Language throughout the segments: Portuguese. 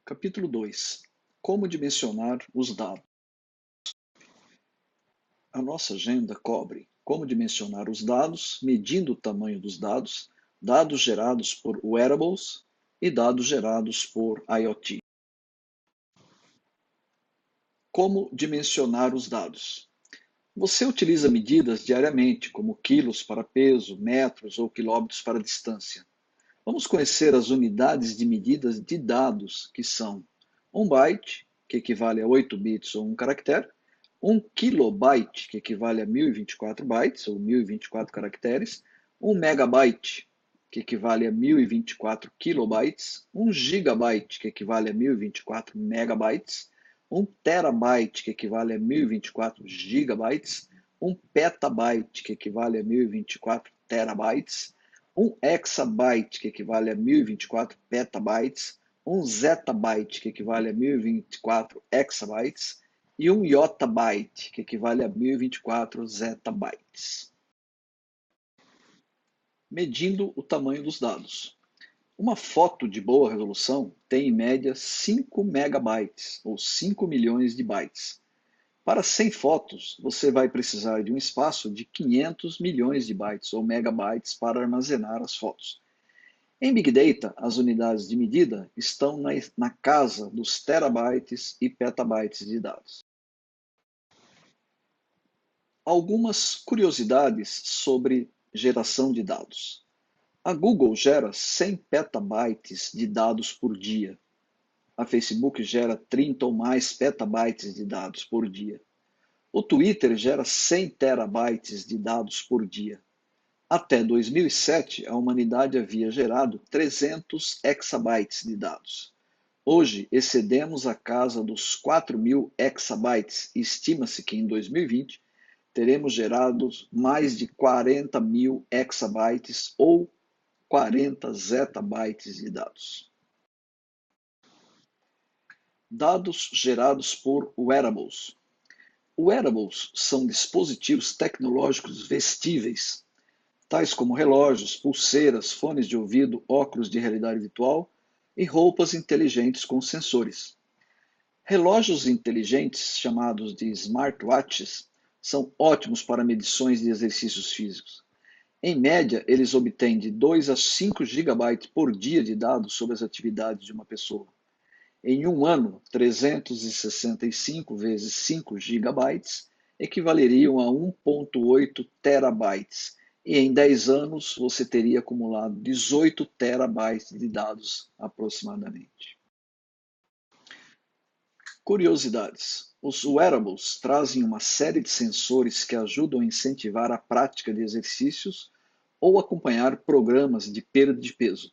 Capítulo 2: Como dimensionar os dados. A nossa agenda cobre como dimensionar os dados, medindo o tamanho dos dados, dados gerados por wearables e dados gerados por IoT. Como dimensionar os dados? Você utiliza medidas diariamente, como quilos para peso, metros ou quilômetros para distância. Vamos conhecer as unidades de medidas de dados, que são 1 byte, que equivale a 8 bits ou 1 caractere, 1 kilobyte, que equivale a 1024 bytes ou 1024 caracteres, 1 megabyte, que equivale a 1024 kilobytes, 1 gigabyte, que equivale a 1024 megabytes, 1 terabyte, que equivale a 1024 gigabytes, 1 petabyte, que equivale a 1024 terabytes, 1 exabyte, que equivale a 1024 petabytes, 1 zettabyte, que equivale a 1024 exabytes, e 1 yottabyte, que equivale a 1024 zettabytes. Medindo o tamanho dos dados. Uma foto de boa resolução tem em média 5 megabytes, ou 5 milhões de bytes. Para 100 fotos, você vai precisar de um espaço de 500 milhões de bytes ou megabytes para armazenar as fotos. Em Big Data, as unidades de medida estão na casa dos terabytes e petabytes de dados. Algumas curiosidades sobre geração de dados. A Google gera 100 petabytes de dados por dia. A Facebook gera 30 ou mais petabytes de dados por dia. O Twitter gera 100 terabytes de dados por dia. Até 2007, a humanidade havia gerado 300 exabytes de dados. Hoje, excedemos a casa dos 4.000 exabytes e estima-se que em 2020 teremos gerado mais de 40.000 exabytes ou 40 zettabytes de dados. Dados gerados por wearables. Wearables são dispositivos tecnológicos vestíveis, tais como relógios, pulseiras, fones de ouvido, óculos de realidade virtual e roupas inteligentes com sensores. Relógios inteligentes, chamados de smartwatches, são ótimos para medições de exercícios físicos. Em média, eles obtêm de 2 a 5 GB por dia de dados sobre as atividades de uma pessoa. Em um ano, 365 vezes 5 GB equivaleriam a 1,8 terabytes, e em 10 anos você teria acumulado 18 terabytes de dados aproximadamente. Curiosidades. Os wearables trazem uma série de sensores que ajudam a incentivar a prática de exercícios ou acompanhar programas de perda de peso.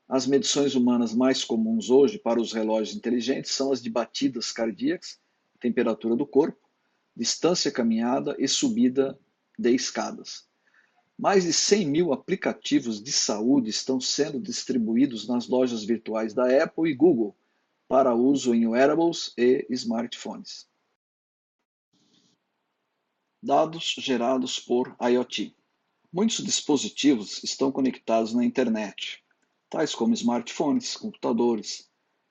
As medições humanas mais comuns hoje para os relógios inteligentes são as de batidas cardíacas, temperatura do corpo, distância caminhada e subida de escadas. Mais de 100 mil aplicativos de saúde estão sendo distribuídos nas lojas virtuais da Apple e Google para uso em wearables e smartphones. Dados gerados por IoT. Muitos dispositivos estão conectados na internet, tais como smartphones, computadores,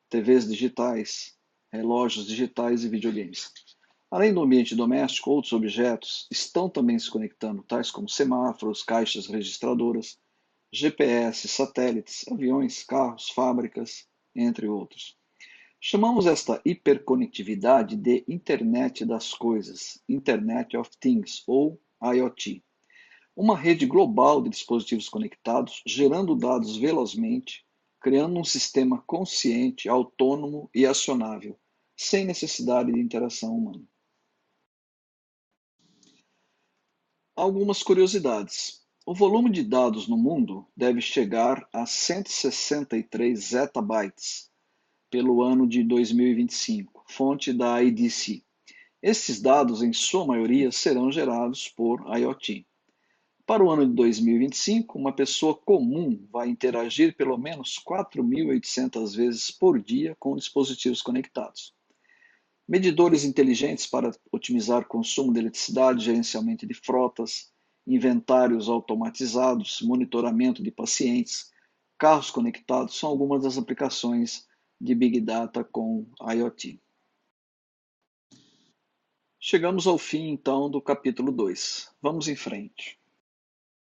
TVs digitais, relógios digitais e videogames. Além do ambiente doméstico, outros objetos estão também se conectando, tais como semáforos, caixas registradoras, GPS, satélites, aviões, carros, fábricas, entre outros. Chamamos esta hiperconectividade de Internet das Coisas, Internet of Things, ou IoT. Uma rede global de dispositivos conectados, gerando dados velozmente, criando um sistema consciente, autônomo e acionável, sem necessidade de interação humana. Algumas curiosidades. O volume de dados no mundo deve chegar a 163 zettabytes pelo ano de 2025, fonte da IDC. Esses dados, em sua maioria, serão gerados por IoT. Para o ano de 2025, uma pessoa comum vai interagir pelo menos 4.800 vezes por dia com dispositivos conectados. Medidores inteligentes para otimizar consumo de eletricidade, gerenciamento de frotas, inventários automatizados, monitoramento de pacientes, carros conectados são algumas das aplicações de Big Data com IoT. Chegamos ao fim, então, do capítulo 2. Vamos em frente.